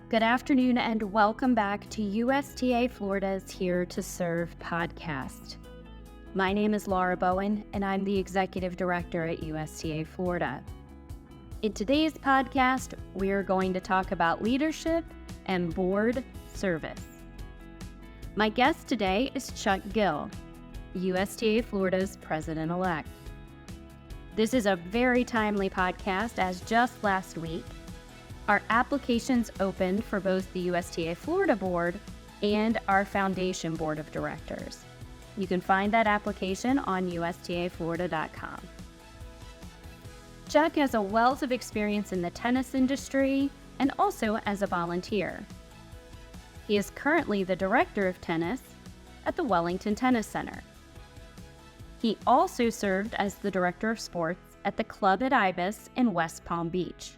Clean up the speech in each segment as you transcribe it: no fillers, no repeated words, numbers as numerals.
Good afternoon and welcome back to USTA Florida's Here to Serve podcast. My name is Laura Bowen and I'm the Executive Director at USTA Florida. In today's podcast, we are going to talk about leadership and board service. My guest today is Chuck Gill, USTA Florida's President-elect. This is a very timely podcast as just last week, our applications opened for both the USTA Florida Board and our Foundation Board of Directors. You can find that application on USTAFlorida.com. Chuck has a wealth of experience in the tennis industry and also as a volunteer. He is currently the Director of Tennis at the Wellington Tennis Center. He also served as the Director of Sports at the Club at Ibis in West Palm Beach.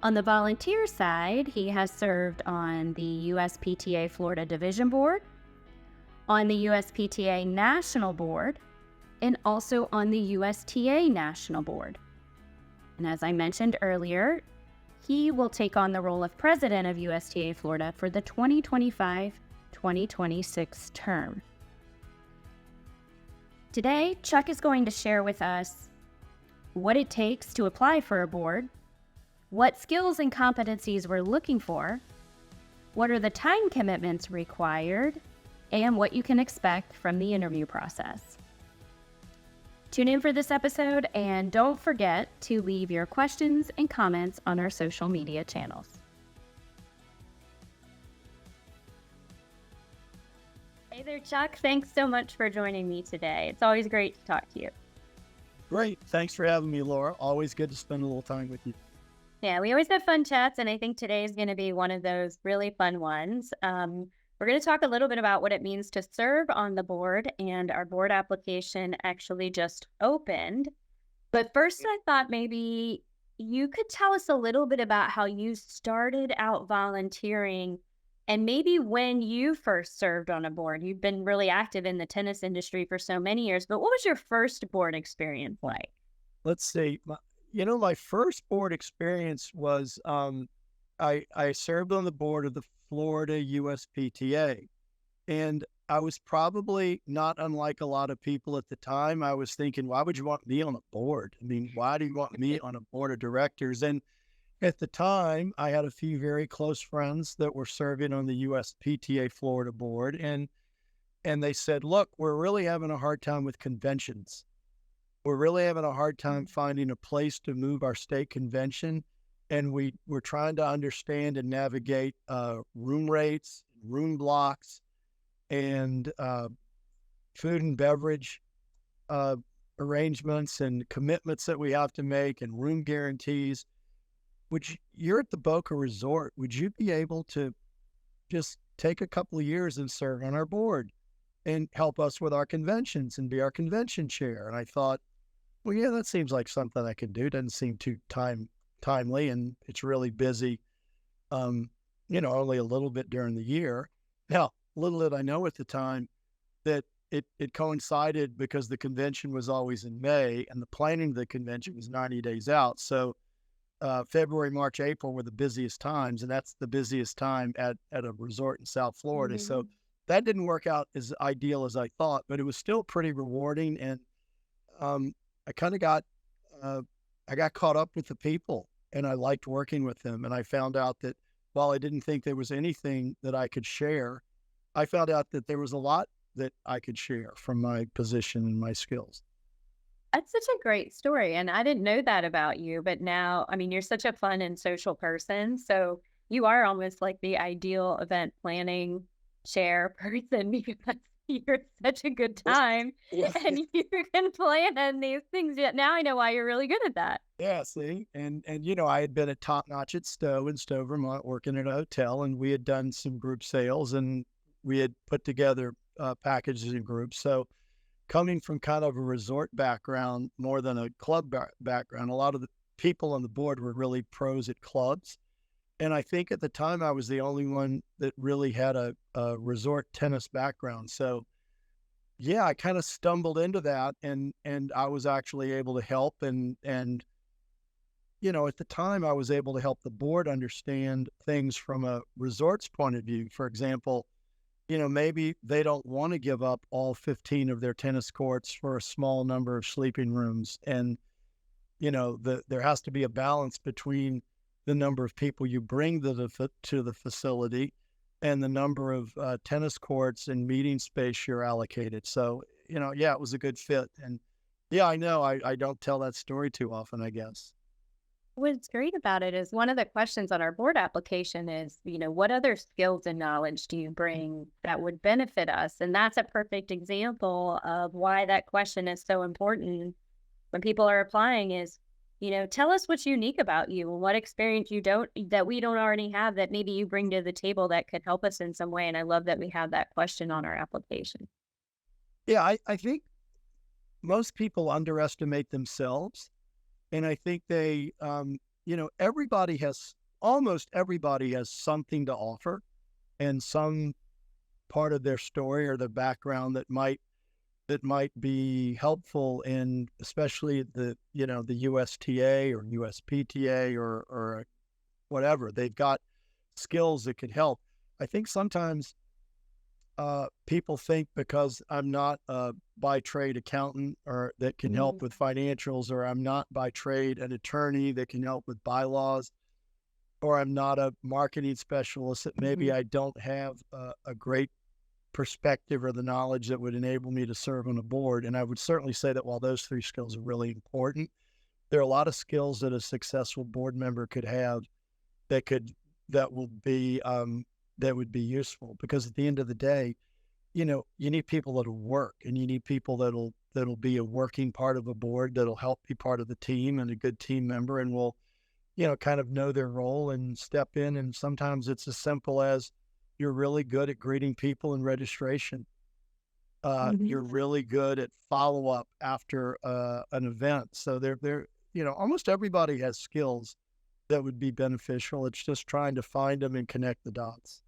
On the volunteer side, he has served on the USPTA Florida Division Board, on the USPTA National Board, and also on the USTA National Board. And as I mentioned earlier, he will take on the role of President of USTA Florida for the 2025-2026 term. Today, Chuck is going to share with us what it takes to apply for a board, what skills and competencies we're looking for, what are the time commitments required, and what you can expect from the interview process. Tune in for this episode and don't forget to leave your questions and comments on our social media channels. Hey there, Chuck. Thanks so much for joining me today. It's always great to talk to you. Great. Thanks for having me, Laura. Always good to spend a little time with you. Yeah, we always have fun chats, and I think today is going to be one of those really fun ones. We're going to talk a little bit about what it means to serve on the board, and our board application actually just opened. But first, I thought maybe you could tell us a little bit about how you started out volunteering and maybe when you first served on a board. You've been really active in the tennis industry for so many years, but what was your first board experience like? Let's see. My first board experience was I served on the board of the Florida USPTA, and I was probably not unlike a lot of people at the time. I was thinking, why would you want me on a board? I mean, why do you want me on a board of directors? And at the time, I had a few very close friends that were serving on the USPTA Florida board, and they said, look, we're really having a hard time with conventions. We're really having a hard time finding a place to move our state convention, and we're trying to understand and navigate room rates, room blocks, and food and beverage arrangements and commitments that we have to make and room guarantees. You're at the Boca Resort. Would you be able to just take a couple of years and serve on our board and help us with our conventions and be our convention chair? And I thought, well, yeah, that seems like something I could do. Doesn't seem too timely, and it's really busy, only a little bit during the year. Now, little did I know at the time that it coincided because the convention was always in May, and the planning of the convention was 90 days out. So February, March, April were the busiest times, and that's the busiest time at a resort in South Florida. Mm-hmm. So that didn't work out as ideal as I thought, but it was still pretty rewarding, and I kind of got caught up with the people, and I liked working with them. And I found out that while I didn't think there was anything that I could share, I found out that there was a lot that I could share from my position and my skills. That's such a great story. And I didn't know that about you, but now, I mean, you're such a fun and social person. So you are almost like the ideal event planning chair person because you're such a good time and you can plan these things. Yet now I know why you're really good at that. Yeah, see, and I had been a top notch at Stowe in Stowe, Vermont, working at a hotel, and we had done some group sales, and we had put together packages and groups. So coming from kind of a resort background more than a club background, a lot of the people on the board were really pros at clubs. And I think at the time I was the only one that really had a resort tennis background. So yeah, I kind of stumbled into that, and I was actually able to help and at the time I was able to help the board understand things from a resort's point of view. For example, maybe they don't want to give up all 15 of their tennis courts for a small number of sleeping rooms. And, there has to be a balance between the number of people you bring to the facility and the number of tennis courts and meeting space you're allocated. So, yeah, it was a good fit. And yeah, I know I don't tell that story too often, I guess. What's great about it is one of the questions on our board application is, what other skills and knowledge do you bring that would benefit us? And that's a perfect example of why that question is so important when people are applying is, tell us what's unique about you and what experience that we don't already have that maybe you bring to the table that could help us in some way. And I love that we have that question on our application. Yeah, I think most people underestimate themselves. And I think almost everybody has something to offer and some part of their story or their background that might be helpful in, especially the USTA or USPTA or whatever. They've got skills that could help. I think sometimes people think because I'm not a by trade accountant or that can help with financials, or I'm not by trade an attorney that can help with bylaws, or I'm not a marketing specialist, that maybe I don't have a great perspective or the knowledge that would enable me to serve on a board. And I would certainly say that while those three skills are really important, there are a lot of skills that a successful board member could have that could that would be useful, because at the end of the day, you need people that'll work, and you need people that'll be a working part of a board, that'll help be part of the team and a good team member, and will kind of know their role and step in. And sometimes it's as simple as you're really good at greeting people in registration. You're really good at follow up after an event. So they're almost everybody has skills that would be beneficial. It's just trying to find them and connect the dots.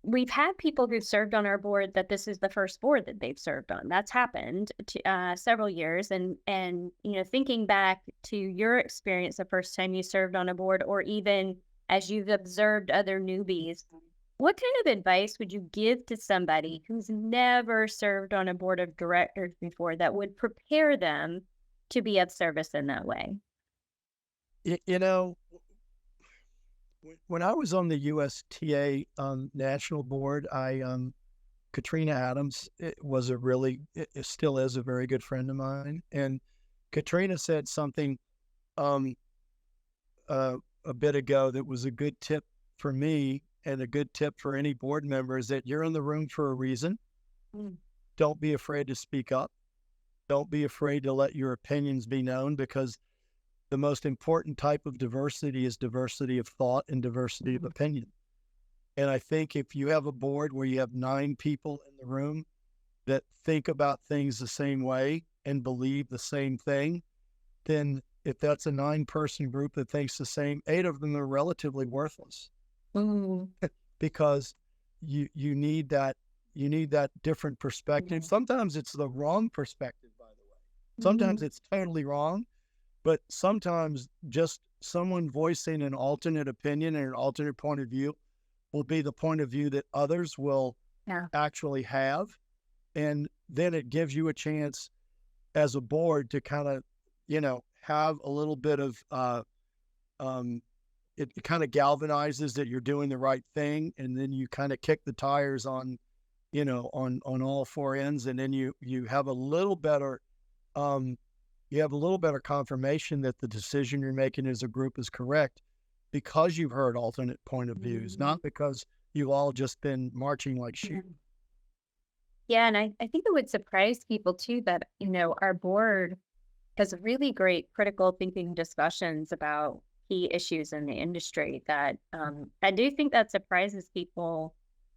We've had people who've served on our board that this is the first board that they've served on. That's happened to, several years, and thinking back to your experience the first time you served on a board, or even as you've observed other newbies, what kind of advice would you give to somebody who's never served on a board of directors before that would prepare them to be of service in that way? You know, when I was on the USTA national board, Katrina Adams it still is a very good friend of mine, and Katrina said something um, a bit ago that was a good tip for me and a good tip for any board member, is that you're in the room for a reason. Mm. Don't be afraid to speak up. Don't be afraid to let your opinions be known, because the most important type of diversity is diversity of thought and diversity of opinion. And I think if you have a board where you have 9 people in the room that think about things the same way and believe the same thing, then if that's a 9-person group that thinks the same, 8 of them are relatively worthless. Mm. Because you need that different perspective. Sometimes it's the wrong perspective, by the way. Sometimes it's totally wrong, but sometimes just someone voicing an alternate opinion and an alternate point of view will be the point of view that others will actually have. And then it gives you a chance as a board to kind of, have a little bit of, it kind of galvanizes that you're doing the right thing. And then you kind of kick the tires on, on all 4 ends. And then you have a little better, confirmation that the decision you're making as a group is correct, because you've heard alternate point of views, not because you've all just been marching like sheep. Yeah, and I think it would surprise people too that, our board has really great critical thinking discussions about key issues in the industry that I do think that surprises people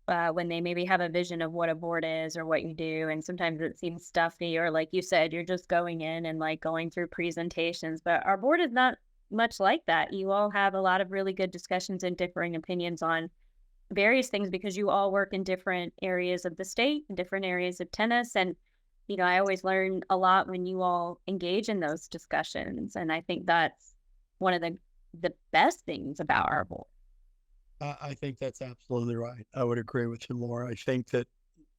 when they maybe have a vision of what a board is or what you do. And sometimes it seems stuffy, or like you said, you're just going in and like going through presentations. But our board is not much like that. You all have a lot of really good discussions and differing opinions on various things, because you all work in different areas of the state and different areas of tennis. And I always learn a lot when you all engage in those discussions. And I think that's one of the best things about our board. I think that's absolutely right. I would agree with you, Laura. I think that,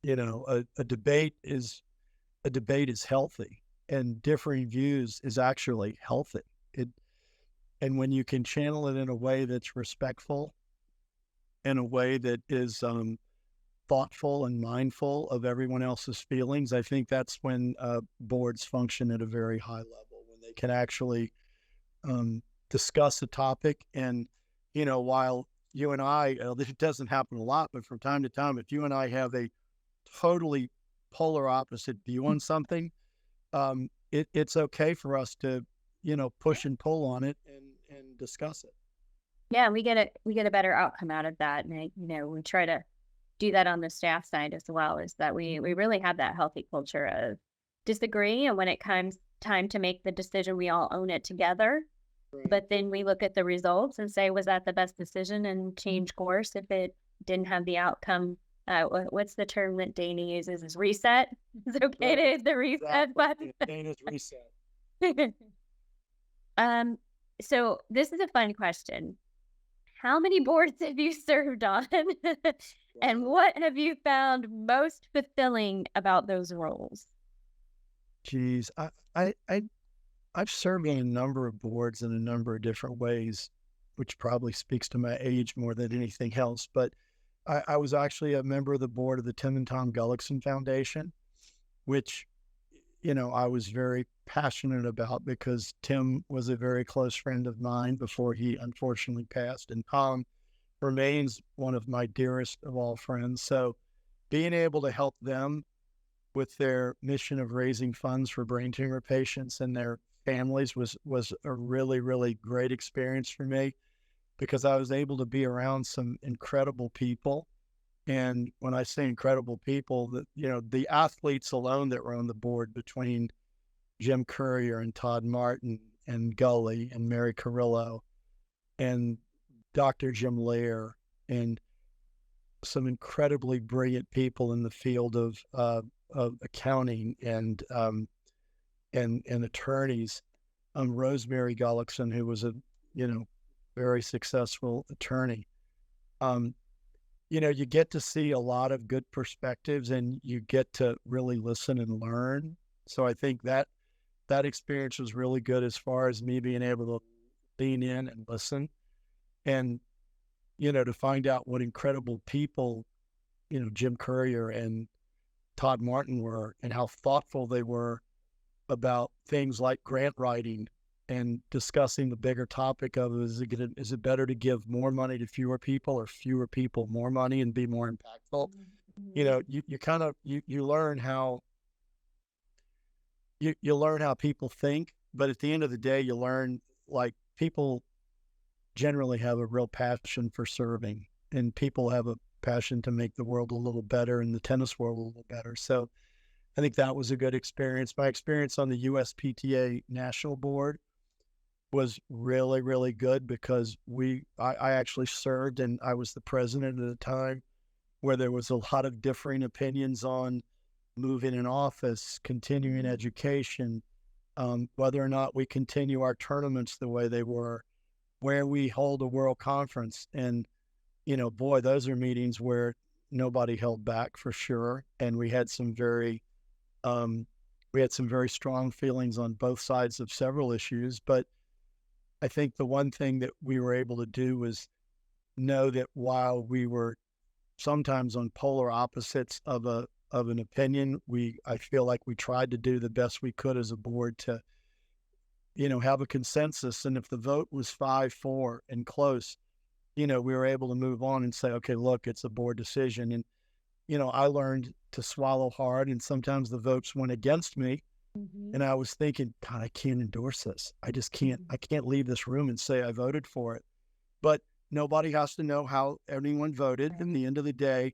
a debate is healthy, and differing views is actually healthy. It And when you can channel it in a way that's respectful, in a way that is thoughtful and mindful of everyone else's feelings, I think that's when boards function at a very high level, when they can actually discuss a topic. And, while you and I, it doesn't happen a lot, but from time to time, if you and I have a totally polar opposite view on something, it's okay for us to, push and pull on it and discuss it. Yeah, we get a better outcome out of that. And we try to do that on the staff side as well, is that we really have that healthy culture of disagree. And when it comes time to make the decision, we all own it together. Right. But then we look at the results and say, was that the best decision, and change course if it didn't have the outcome. What's the term that Dana uses? Is reset. It's okay to hit the reset button. Dana's reset. So this is a fun question. How many boards have you served on? And what have you found most fulfilling about those roles? Geez, I've served on a number of boards in a number of different ways, which probably speaks to my age more than anything else. But I was actually a member of the board of the Tim and Tom Gullickson Foundation, which, I was very passionate about because Tim was a very close friend of mine before he unfortunately passed. And Tom remains one of my dearest of all friends. So being able to help them with their mission of raising funds for brain tumor patients and their families was a really, really great experience for me, because I was able to be around some incredible people. And when I say incredible people, that, the athletes alone that were on the board, between Jim Courier and Todd Martin and Gully and Mary Carrillo and Dr. Jim Lear, and some incredibly brilliant people in the field of accounting and attorneys. Rosemary Gullickson, who was a very successful attorney. You get to see a lot of good perspectives, and you get to really listen and learn. So I think that experience was really good as far as me being able to lean in and listen, and to find out what incredible people Jim Courier and Todd Martin were, and how thoughtful they were about things like grant writing and discussing the bigger topic of, is it better to give more money to fewer people, or fewer people more money and be more impactful? Mm-hmm. You learn how you learn how people think, but at the end of the day, you learn, like, people generally have a real passion for serving, and people have a passion to make the world a little better and the tennis world a little better. So I think that was a good experience. My experience on the USPTA National Board was really, really good, because I actually served, and I was the president at a time where there was a lot of differing opinions on moving in office, continuing education, whether or not we continue our tournaments the way they were, where we hold a world conference. And, boy, those are meetings where nobody held back, for sure. And we had some very strong feelings on both sides of several issues. But I think the one thing that we were able to do was know that while we were sometimes on polar opposites of an opinion, I feel like we tried to do the best we could as a board to, have a consensus. And if the vote was 5-4 and close, we were able to move on and say, okay, look, it's a board decision. And, I learned to swallow hard, and sometimes the votes went against me. Mm-hmm. And I was thinking, God, I can't endorse this. I just can't. I can't leave this room and say I voted for it. But nobody has to know how anyone voted. At the end of the day,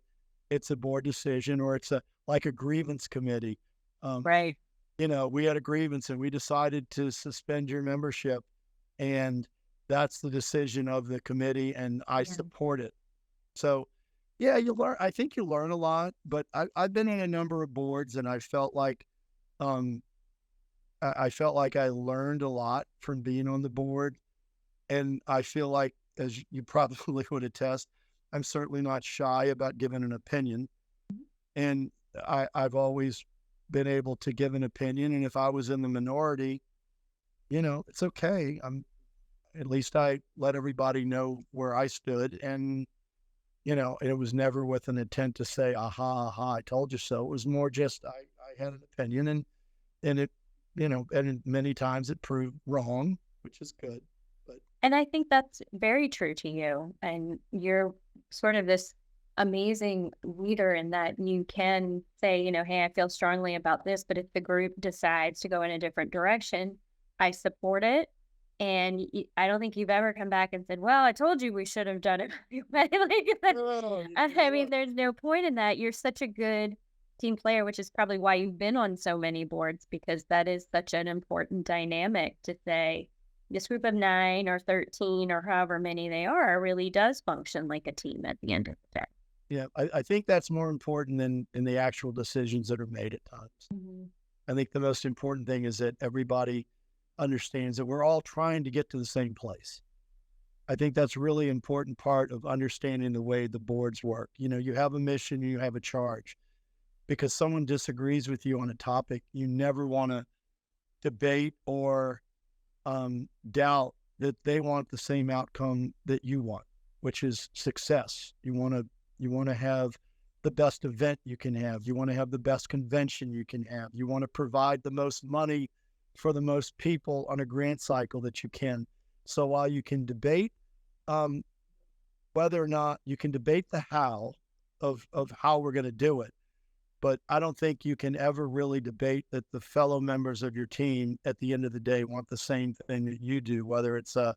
it's a board decision, or it's like a grievance committee. Right. We had a grievance, and we decided to suspend your membership, and that's the decision of the committee, and I support it. So, yeah, you learn. I think you learn a lot. But I've been on a number of boards, and I felt like Um, I felt like I learned a lot from being on the board. And I feel like, as you probably would attest, I'm certainly not shy about giving an opinion. And I've always been able to give an opinion. And if I was in the minority, it's okay. At least I let everybody know where I stood. And, it was never with an intent to say, aha, aha, I told you so. It was more just I had an opinion and it, and many times it proved wrong, which is good. But And I think that's very true to you. And you're sort of this amazing leader in that you can say, hey, I feel strongly about this, but if the group decides to go in a different direction, I support it. And I don't think you've ever come back and said, well, I told you we should have done it. oh, I mean, there's no point in that. You're such a good team player, which is probably why you've been on so many boards, because that is such an important dynamic to say, this group of 9 or 13 or however many they are really does function like a team at the end of the day. yeah, I think that's more important than in the actual decisions that are made at times. Mhm. I think the most important thing is that everybody understands that we're all trying to get to the same place. I think that's really important part of understanding the way the boards work. You have a mission, you have a charge. Because someone disagrees with you on a topic, you never want to debate or doubt that they want the same outcome that you want, which is success. You want to have the best event you can have. You want to have the best convention you can have. You want to provide the most money for the most people on a grant cycle that you can. So while you can debate um, whether or not you can debate the how of how we're going to do it, but I don't think you can ever really debate that the fellow members of your team at the end of the day want the same thing that you do, whether it's a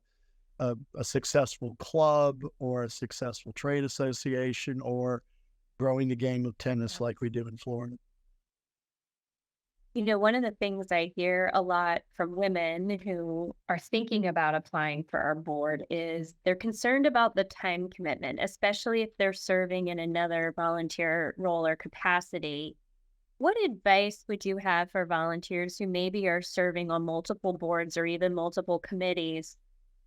successful club or a successful trade association or growing the game of tennis like we do in Florida. One of the things I hear a lot from women who are thinking about applying for our board is they're concerned about the time commitment, especially if they're serving in another volunteer role or capacity. What advice would you have for volunteers who maybe are serving on multiple boards or even multiple committees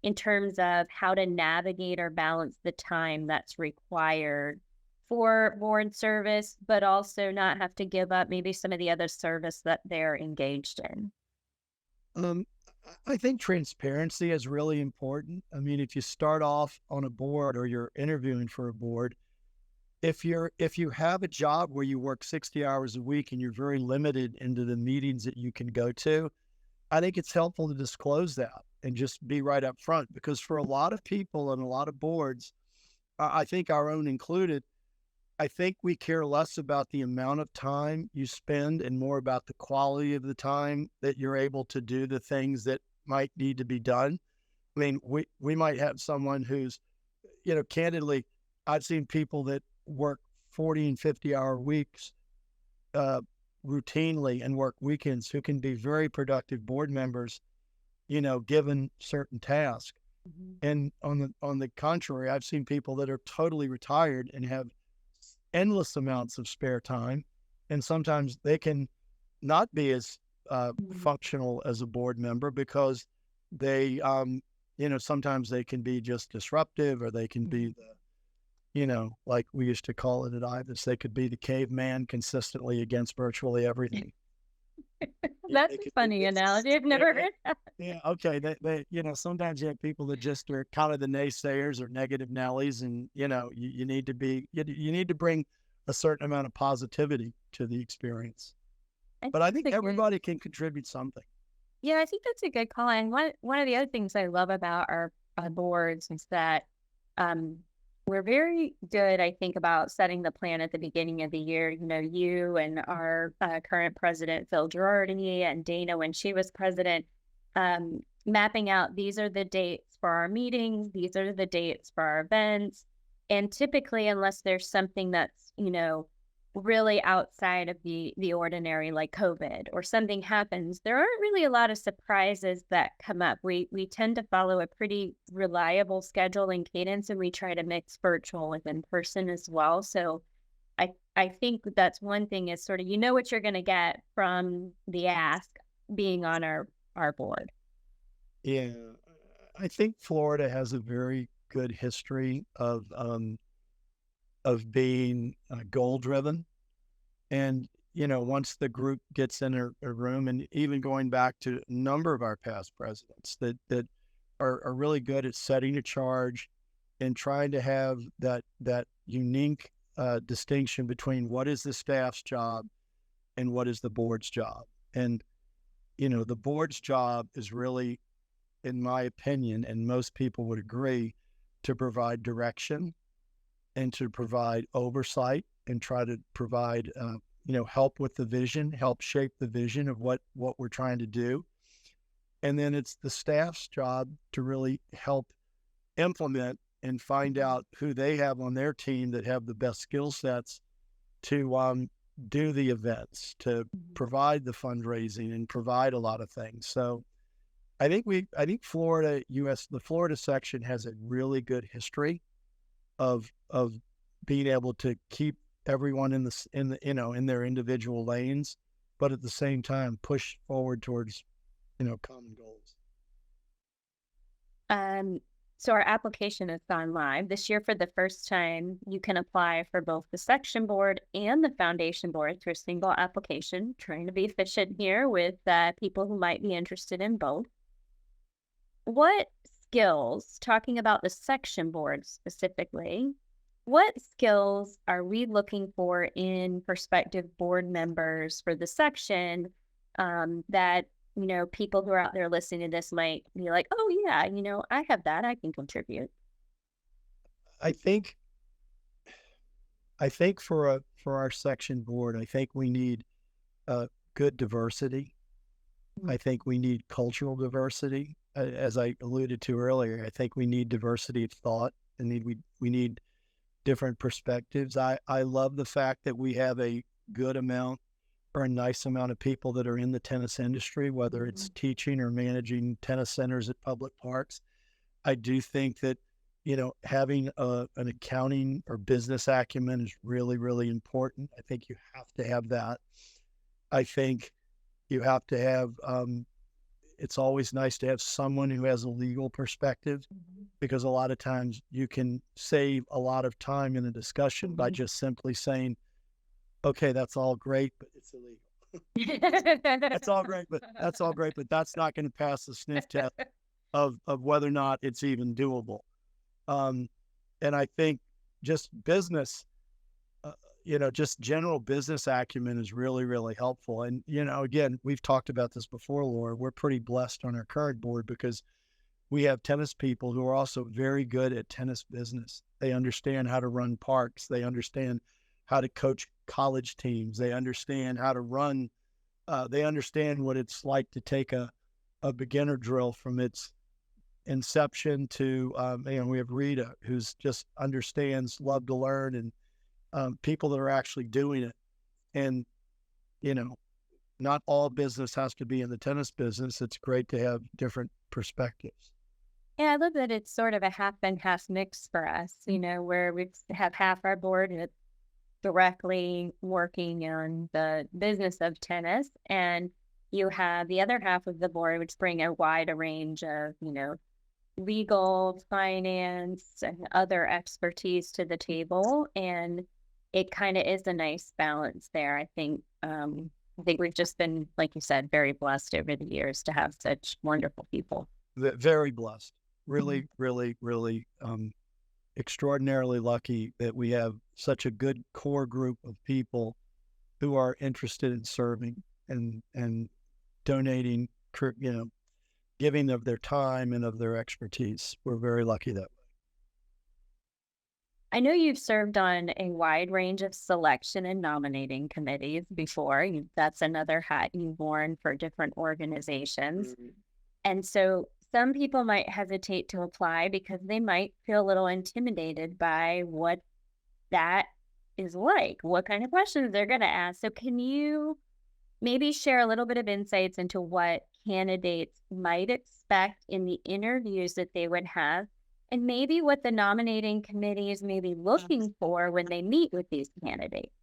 in terms of how to navigate or balance the time that's required for board service, but also not have to give up maybe some of the other service that they're engaged in? Um, I think transparency is really important. I mean, if you start off on a board or you're interviewing for a board, if you have a job where you work 60 hours a week and you're very limited into the meetings that you can go to, I think it's helpful to disclose that and just be right up front, because for a lot of people and a lot of boards, I think our own included, I think we care less about the amount of time you spend and more about the quality of the time that you're able to do the things that might need to be done. I mean, we might have someone who's, candidly, I've seen people that work 40 and 50-hour weeks uh, routinely and work weekends who can be very productive board members, given certain tasks. Mhm. And on the contrary, I've seen people that are totally retired and have endless amounts of spare time, and sometimes they can not be as Mhm. functional as a board member because they, sometimes they can be just disruptive, or they can be Mhm. like we used to call it at IVAS, they could be the caveman consistently against virtually everything. That's They a could be, funny analogy. I've never heard that. yeah, okay. Sometimes you have people that just are kind of the naysayers or negative Nellies, and you need to be, you need to bring a certain amount of positivity to the experience. I think But I that's think a good. everybody can contribute something. Yeah, I think that's a good call. And one of the other things I love about our boards is that um, we're very good, I think, about setting the plan at the beginning of the year. You and our current president, Phil Girardi, and Dana, when she was president, mapping out these are the dates for our meetings, these are the dates for our events. And typically, unless there's something that's, really outside of the ordinary, like COVID or something happens, there aren't really a lot of surprises that come up. We tend to follow a pretty reliable schedule and cadence, and we try to mix virtual with in person as well. So I I think that's one thing is sort of, you know what you're going to get from the ask being on our board. Yeah, I think Florida has a very good history of being goal driven. And, once the group gets in a room, and even going back to a number of our past presidents that are really good at setting a charge and trying to have that unique distinction between what is the staff's job and what is the board's job. And, the board's job is really, in my opinion, and most people would agree, to provide direction and to provide oversight and try to provide, help with the vision, help shape the vision of what we're trying to do. And then it's the staff's job to really help implement and find out who they have on their team that have the best skill sets to do the events, to provide the fundraising and provide a lot of things. So I think the Florida section has a really good history of being able to keep everyone in their individual lanes, but at the same time push forward towards common goals. So our application has gone live this year. For the first time, you can apply for both the section board and the foundation board through a single application. Trying to be efficient here with people who might be interested in both. What skills, talking about the section board specifically, what skills are we looking for in prospective board members for the section that, people who are out there listening to this might be like, oh yeah, I have that, I can contribute. I think for our section board, I think we need good diversity. I think we need cultural diversity. As I alluded to earlier, I think we need diversity of thought, and we need different perspectives. I love the fact that we have a good amount or a nice amount of people that are in the tennis industry, whether it's teaching or managing tennis centers at public parks. I do think that, having an accounting or business acumen is really, really important. I think you have to have that. I think you have to have, it's always nice to have someone who has a legal perspective, because a lot of times you can save a lot of time in a discussion by just simply saying, okay, that's all great, but it's illegal. That's all great, but that's not going to pass the sniff test of whether or not it's even doable. And I think just business, just general business acumen is really, really helpful. And, again, we've talked about this before, Laura. We're pretty blessed on our current board because we have tennis people who are also very good at tennis business. They understand how to run parks. They understand how to coach college teams. They understand how to run. They understand what it's like to take a beginner drill from its inception to, we have Rita, who's just understands, love to learn, and people that are actually doing it. And, not all business has to be in the tennis business. It's great to have different perspectives. Yeah, I love that it's sort of a half and half mix for us, where we have half our board and it's directly working on the business of tennis, and you have the other half of the board, which bring a wide range of, legal, finance, and other expertise to the table. And it kind of is a nice balance there. I think we've just been, like you said, very blessed over the years to have such wonderful people. Very blessed. Really, really, really extraordinarily lucky that we have such a good core group of people who are interested in serving and donating, giving of their time and of their expertise. We're very lucky that way. I know you've served on a wide range of selection and nominating committees before. That's another hat you've worn for different organizations. And so some people might hesitate to apply because they might feel a little intimidated by what that is like, what kind of questions they're going to ask. So can you maybe share a little bit of insights into what candidates might expect in the interviews that they would have, and maybe what the nominating committee is maybe looking for when they meet with these candidates?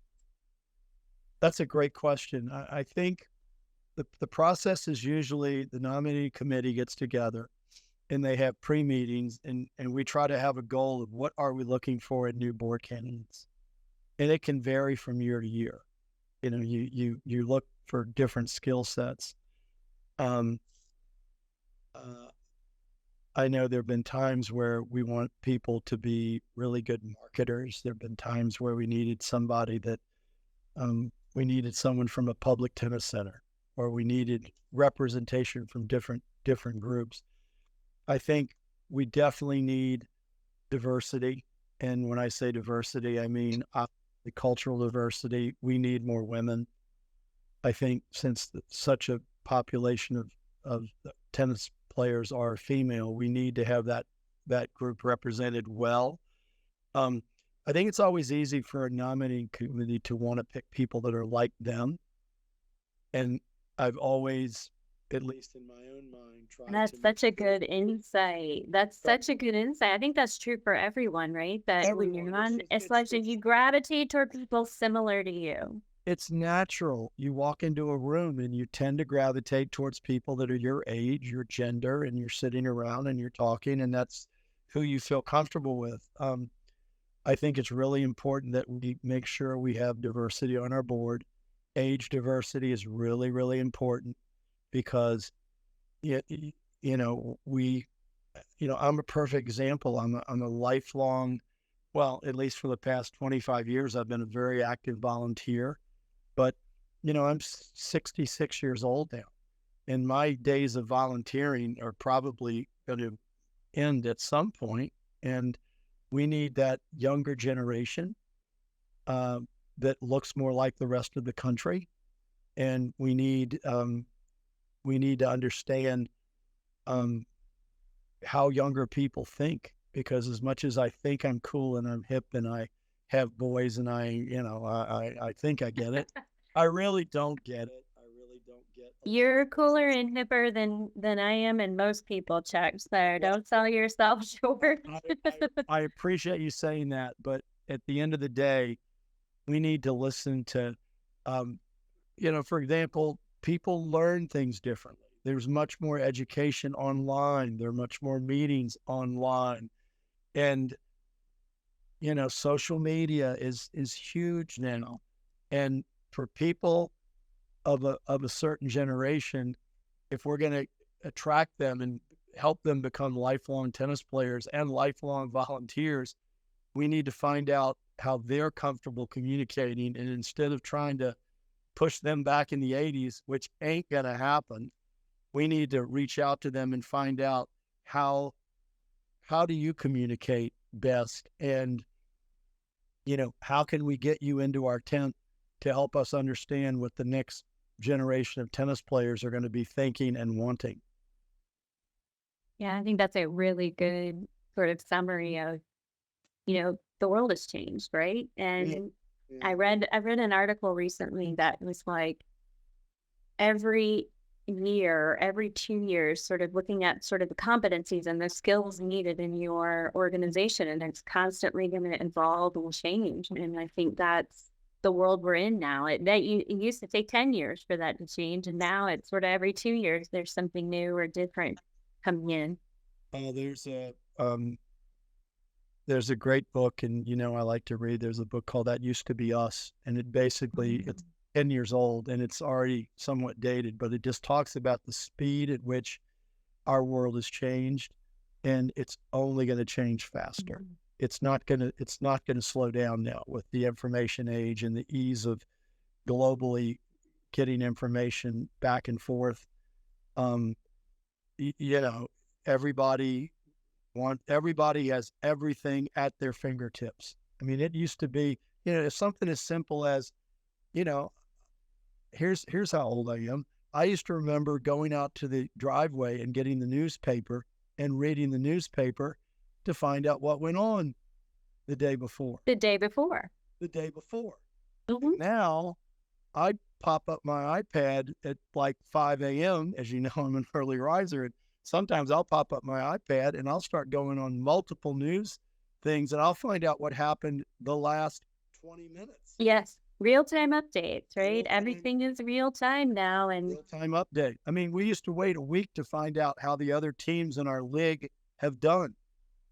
That's a great question. I think the process is usually the nominating committee gets together and they have pre-meetings, and we try to have a goal of what are we looking for in new board candidates. And it can vary from year to year. You know, you look for different skill sets. Um, uh, I know there have been times where we want people to be really good marketers. There have been times where we needed somebody that we needed someone from a public tennis center, or we needed representation from different groups. I think we definitely need diversity, and when I say diversity, I mean the cultural diversity. We need more women. I think since such a population of tennis players are female, we need to have that group represented well. Um, I think it's always easy for a nominating committee to want to pick people that are like them. And I've always, at least in my own mind, tried That's to such a good insight. That's such a good insight. I think that's true for everyone, right? That when you're on, especially if you gravitate toward people similar to you. It's natural. You walk into a room and you tend to gravitate towards people that are your age, your gender, and you're sitting around and you're talking, and that's who you feel comfortable with. I think it's really important that we make sure we have diversity on our board. Age diversity is really, really important because, you know, I'm a perfect example. I'm a lifelong, well, at least for the past 25 years, I've been a very active volunteer. But, I'm 66 years old now, and my days of volunteering are probably going to end at some point. And we need that younger generation that looks more like the rest of the country. And we need to understand how younger people think, because as much as I think I'm cool and I'm hip and I have boys and I think I get it, I really don't get it. I really don't get. You're cooler and hipper than I am and most people, Chuck. So don't sell yourself short. I appreciate you saying that, but at the end of the day, we need to listen to, for example, people learn things differently. There's much more education online. There are much more meetings online, and social media is huge now. And for people of a certain generation, if we're going to attract them and help them become lifelong tennis players and lifelong volunteers, we need to find out how they're comfortable communicating. And instead of trying to push them back in the 80s, which ain't going to happen, we need to reach out to them and find out how do you communicate best, and how can we get you into our tent to help us understand what the next generation of tennis players are going to be thinking and wanting. Yeah, I think that's a really good sort of summary of, the world has changed, right? And yeah. I read an article recently that was like every year, every 2 years, sort of looking at sort of the competencies and the skills needed in your organization, and it's constantly going to evolve and change. And I think that's the world we're in now. It used to take 10 years for that to change, and now it's sort of every 2 years there's something new or different coming in. There's a great book, and I like to read. There's a book called That Used to Be Us, and it basically it's 10 years old and it's already somewhat dated, but it just talks about the speed at which our world has changed, and it's only going to change faster. It's not going to slow down now with the information age and the ease of globally getting information back and forth. Everybody has everything at their fingertips. I mean, it used to be, something as simple as, here's how old I am. I used to remember going out to the driveway and getting the newspaper and reading the newspaper to find out what went on the day before. Mm-hmm. Now, I pop up my iPad at like 5 a.m. As you know, I'm an early riser. And sometimes I'll pop up my iPad and I'll start going on multiple news things, and I'll find out what happened the last 20 minutes. Yes. Real-time updates, right? Real-time, Everything is real time now, and real-time update. I mean, we used to wait a week to find out how the other teams in our league have done.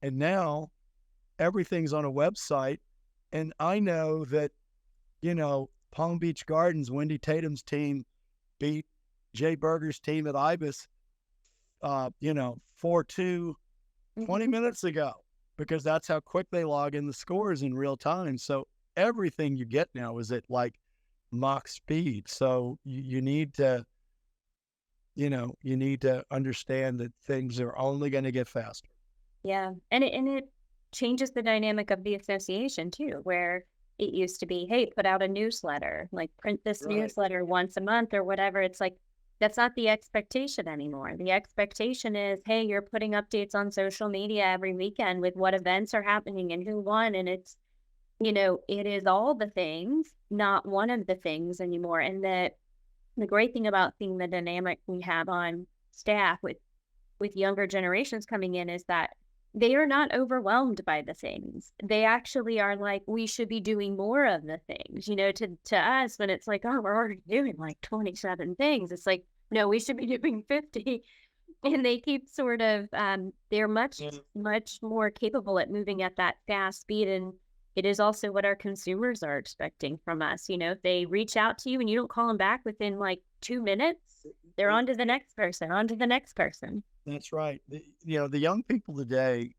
And now everything's on a website. And I know that, Palm Beach Gardens, Wendy Tatum's team beat Jay Berger's team at Ibis, 4-2 20 minutes ago, because that's how quick they log in the scores in real time. So everything you get now is at like Mach speed. So you need to, understand that things are only going to get faster. yeah, and it changes the dynamic of the association too, where it used to be, hey, put out a newsletter, like print this Right. newsletter once a month or whatever. It's like that's not the expectation anymore. The expectation is, hey, you're putting updates on social media every weekend with what events are happening and who won, and it's it is all the things, not one of the things anymore. And the great thing about seeing the dynamic we have on staff with younger generations coming in is that they are not overwhelmed by the things. They actually are like, we should be doing more of the things, to us, when it's like, oh, we're already doing like 27 things. It's like, no, we should be doing 50. And they keep sort of, they're much, much more capable at moving at that fast speed. And it is also what our consumers are expecting from us. If they reach out to you and you don't call them back within like 2 minutes, they're on to the next person, on to the next person. That's right. The young people today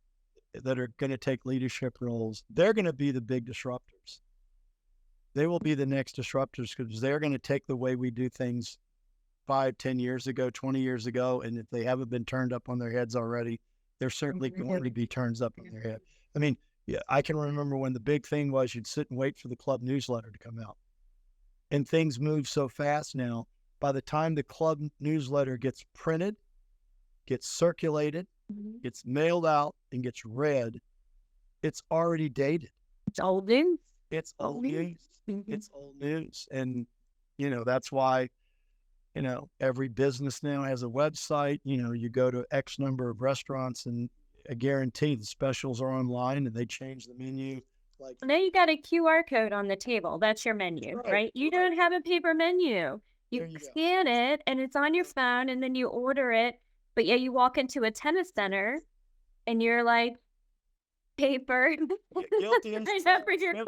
that are going to take leadership roles, they're going to be the big disruptors. They will be the next disruptors because they're going to take the way we do things 5, 10 years ago, 20 years ago. And if they haven't been turned up on their heads already, they're certainly going to be turned up on their head. I mean, yeah, I can remember when the big thing was you'd sit and wait for the club newsletter to come out. And things move so fast now. By the time the club newsletter gets printed, gets circulated, gets mailed out, and gets read, it's already dated. It's old news. It's old news. It's old news. And, that's why, every business now has a website. You go to X number of restaurants and I guarantee the specials are online and they change the menu. Like now you got a QR code on the table. That's your menu, right? You don't have a paper menu. You scan it and it's on your phone and then you order it. But yeah, you walk into a tennis center and you're like, paper. Guilty as your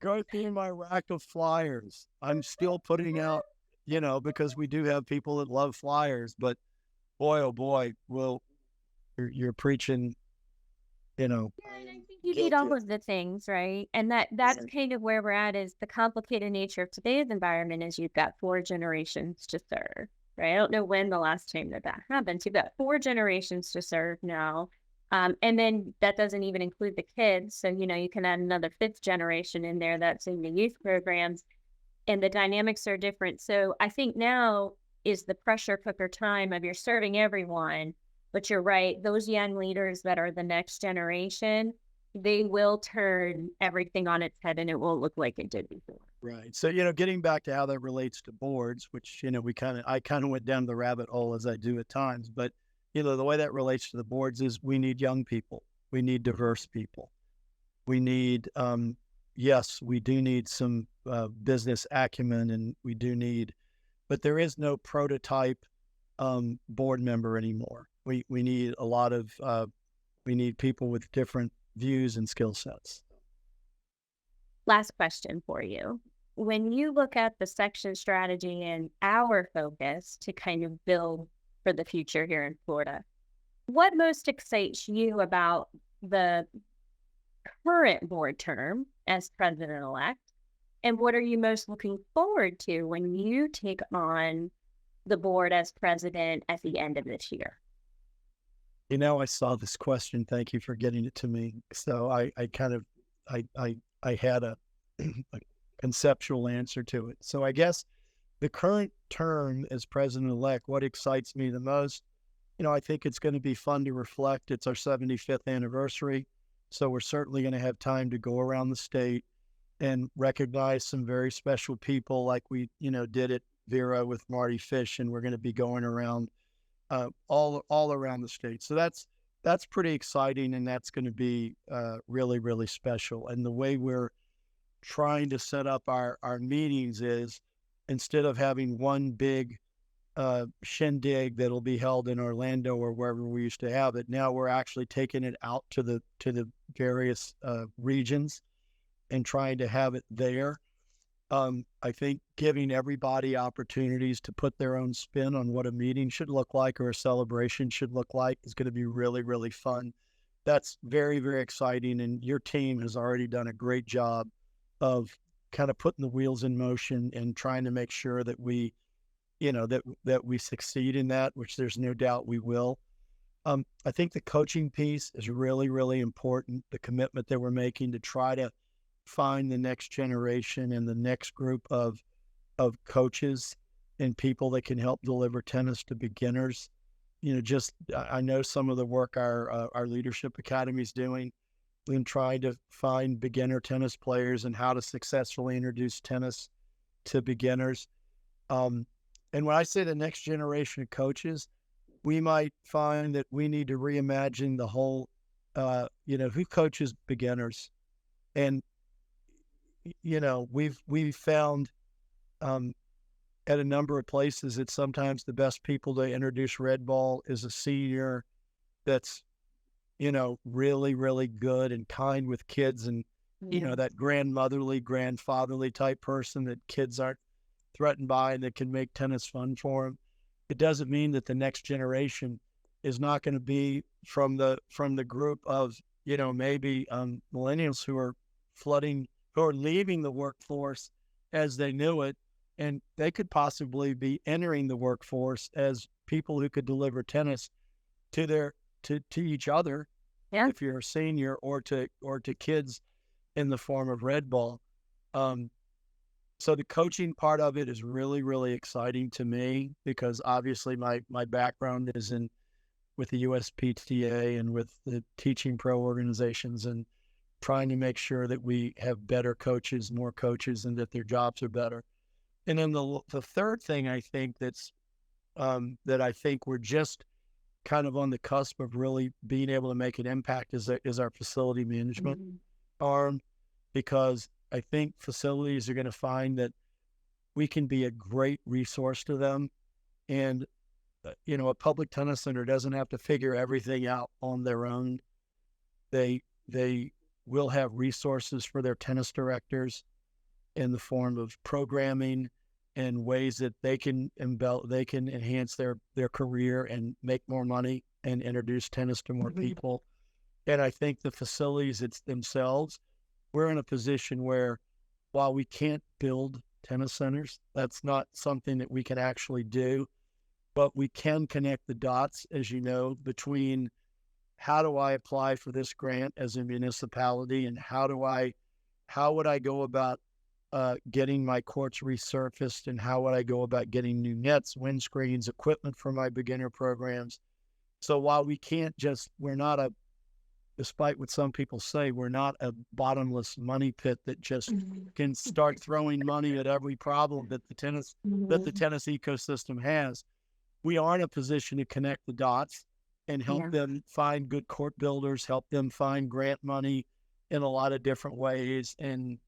go through my rack of flyers. I'm still putting out, because we do have people that love flyers, but boy, oh boy, well, you're preaching, Yeah, and I think you need all of the things, right? And that's kind of where we're at. Is the complicated nature of today's environment is you've got 4 generations to serve, right? I don't know when the last time that happened. You've got 4 generations to serve now. And then that doesn't even include the kids. So, you can add another 5th generation in there that's in the youth programs, and the dynamics are different. So I think now is the pressure cooker time of you're serving everyone. But you're right, those young leaders that are the next generation, they will turn everything on its head and it won't look like it did before. Right. So, getting back to how that relates to boards, which, I kind of went down the rabbit hole as I do at times, but, the way that relates to the boards is we need young people. We need diverse people. We need, yes, we do need some business acumen and we do need, but there is no prototype board member anymore. We need a lot of, we need people with different views and skill sets. Last question for you. When you look at the section strategy and our focus to kind of build for the future here in Florida, what most excites you about the current board term as president-elect? And what are you most looking forward to when you take on the board as president at the end of this year? I saw this question. Thank you for getting it to me. So I had a conceptual answer to it. So I guess the current term as president-elect, what excites me the most, I think it's going to be fun to reflect. It's our 75th anniversary. So we're certainly going to have time to go around the state and recognize some very special people like we, did at Vera with Marty Fish. And we're going to be going around all around the state. So that's pretty exciting, and that's going to be really, really special. And the way we're trying to set up our meetings is, instead of having one big shindig that'll be held in Orlando or wherever we used to have it, now we're actually taking it out to the various regions and trying to have it there. I think giving everybody opportunities to put their own spin on what a meeting should look like or a celebration should look like is going to be really, really fun. That's very, very exciting. And your team has already done a great job of kind of putting the wheels in motion and trying to make sure that we, that we succeed in that, which there's no doubt we will. I think the coaching piece is really, really important. The commitment that we're making to try to find the next generation and the next group of coaches and people that can help deliver tennis to beginners. I know some of the work our leadership academy is doing in trying to find beginner tennis players and how to successfully introduce tennis to beginners. And when I say the next generation of coaches, we might find that we need to reimagine the whole, who coaches beginners. And we've found at a number of places that sometimes the best people to introduce red ball is a senior that's, really, really good and kind with kids, and that grandmotherly, grandfatherly type person that kids aren't threatened by and that can make tennis fun for them. It doesn't mean that the next generation is not going to be from the group of maybe millennials who are leaving the workforce as they knew it, and they could possibly be entering the workforce as people who could deliver tennis to each other, if you're a senior, or to kids in the form of red ball. So the coaching part of it is really, really exciting to me, because obviously my background is with the USPTA and with the teaching pro organizations, and trying to make sure that we have better coaches, more coaches, and that their jobs are better. And then the third thing I think that I think we're just kind of on the cusp of really being able to make an impact is our facility management arm, because I think facilities are going to find that we can be a great resource to them. And, a public tennis center doesn't have to figure everything out on their own. They will have resources for their tennis directors in the form of programming and ways that they can enhance their career and make more money and introduce tennis to more people. And I think the facilities themselves, we're in a position where, while we can't build tennis centers, that's not something that we can actually do, but we can connect the dots, as you know, between how do I apply for this grant as a municipality, and how would I go about getting my courts resurfaced, and how would I go about getting new nets, windscreens, equipment for my beginner programs. So while we're not despite what some people say, we're not a bottomless money pit that just can start throwing money at every problem that the tennis ecosystem has. We are in a position to connect the dots and help them find good court builders, help them find grant money in a lot of different ways. And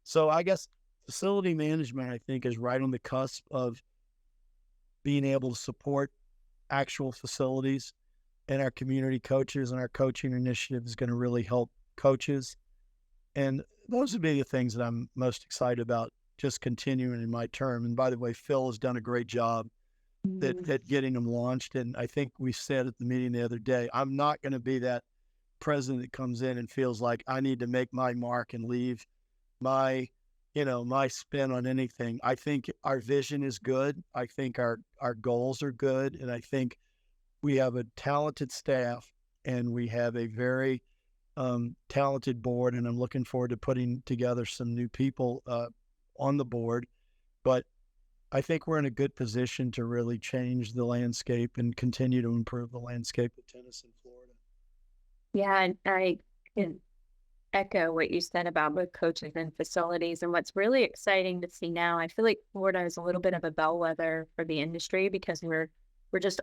so I guess facility management, I think, is right on the cusp of being able to support actual facilities, and our community coaches and our coaching initiative is going to really help coaches. And those would be the things that I'm most excited about, just continuing in my term. And by the way, Phil has done a great job at getting them launched. And I think we said at the meeting the other day, I'm not going to be that president that comes in and feels like I need to make my mark and leave my spin on anything. I think our vision is good. I think our goals are good. And I think we have a talented staff, and we have a very talented board, and I'm looking forward to putting together some new people on the board. But I think we're in a good position to really change the landscape and continue to improve the landscape of tennis in Florida. Yeah, and I can echo what you said about both coaches and facilities. And what's really exciting to see now, I feel like Florida is a little bit of a bellwether for the industry, because we're just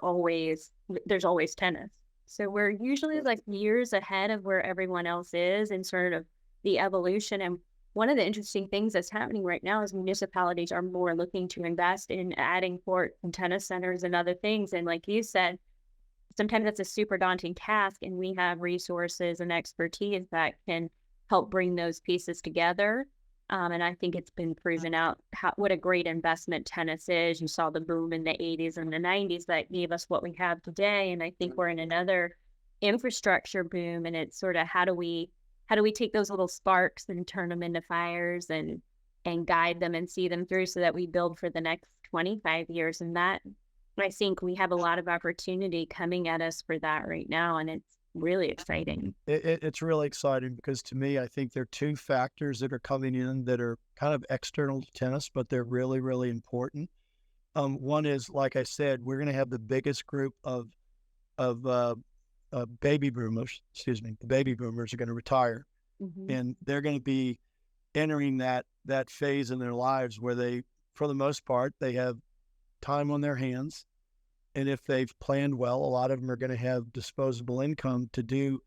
there's always tennis. So we're usually like years ahead of where everyone else is in sort of the evolution. And one of the interesting things that's happening right now is municipalities are more looking to invest in adding courts and tennis centers and other things. And like you said, sometimes that's a super daunting task, and we have resources and expertise that can help bring those pieces together. And I think it's been proven out what a great investment tennis is. You saw the boom in the 80s and the 90s that gave us what we have today. And I think we're in another infrastructure boom, and it's sort of how do we take those little sparks and turn them into fires and guide them and see them through so that we build for the next 25 years. And that, I think we have a lot of opportunity coming at us for that right now, and it's really exciting. It's really exciting because to me, I think there are two factors that are coming in that are kind of external to tennis, but they're really, really important. One is, like I said, we're going to have the biggest group of baby boomers. Excuse me, the baby boomers are going to retire, and they're going to be entering that phase in their lives where they, for the most part, they have time on their hands. And if they've planned well, a lot of them are going to have disposable income to do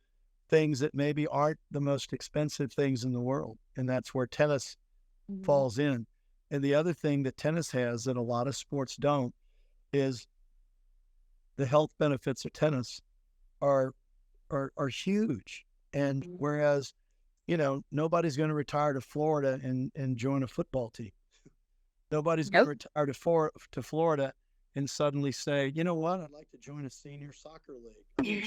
things that maybe aren't the most expensive things in the world. And that's where tennis falls in. And the other thing that tennis has that a lot of sports don't is the health benefits of tennis are huge. And whereas, nobody's going to retire to Florida and join a football team. Nobody's going to retire to Florida and suddenly say, you know what, I'd like to join a senior soccer league.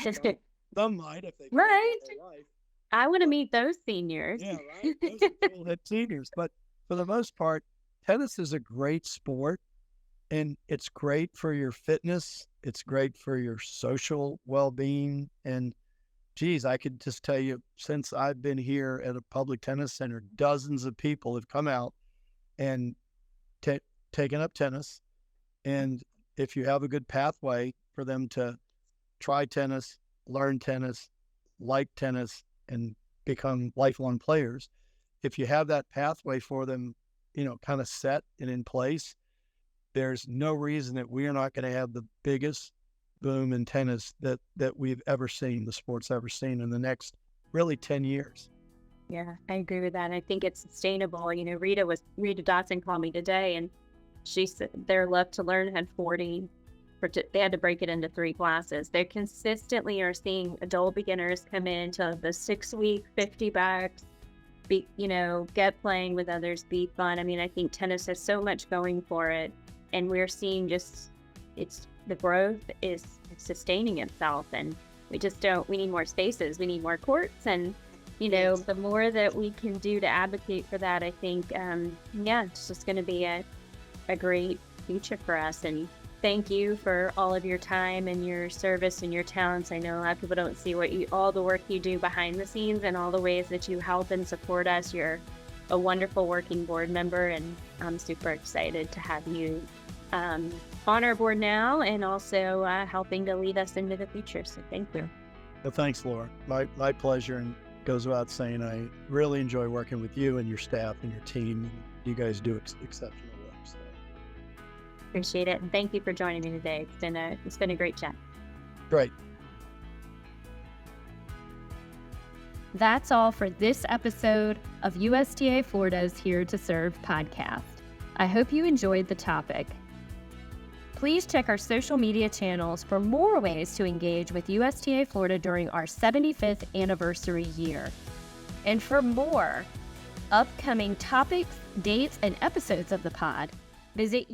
Some might if they right. Their life. I want to meet those seniors. Yeah, right. Those are cool seniors. But for the most part, tennis is a great sport, and it's great for your fitness. It's great for your social well-being. And geez, I could just tell you, since I've been here at a public tennis center, dozens of people have come out and taken up tennis. And if you have a good pathway for them to try tennis, learn tennis, like tennis, and become lifelong players, if you have that pathway for them, kind of set and in place, there's no reason that we are not going to have the biggest boom in tennis that we've ever seen, the sport's ever seen in the next really 10 years. Yeah, I agree with that. I think it's sustainable. Rita Dotson called me today, and she said their Love to Learn had 40. They had to break it into 3 classes. They consistently are seeing adult beginners come into the 6-week, $50, get playing with others, be fun. I mean, I think tennis has so much going for it, and we're seeing the growth is sustaining itself, and we need more spaces, we need more courts, and the more that we can do to advocate for that, I think, it's just going to be a great future for us. And thank you for all of your time and your service and your talents. I know a lot of people don't see all the work you do behind the scenes and all the ways that you help and support us. You're a wonderful working board member, and I'm super excited to have you on our board now, and also helping to lead us into the future. So thank you. Well, thanks, Laura. My pleasure, and goes without saying, I really enjoy working with you and your staff and your team. You guys do exceptional work. So. Appreciate it, and thank you for joining me today. It's been a great chat. Great. That's all for this episode of USTA Florida's Here to Serve podcast. I hope you enjoyed the topic. Please check our social media channels for more ways to engage with USTA Florida during our 75th anniversary year. And for more upcoming topics, dates, and episodes of the pod, visit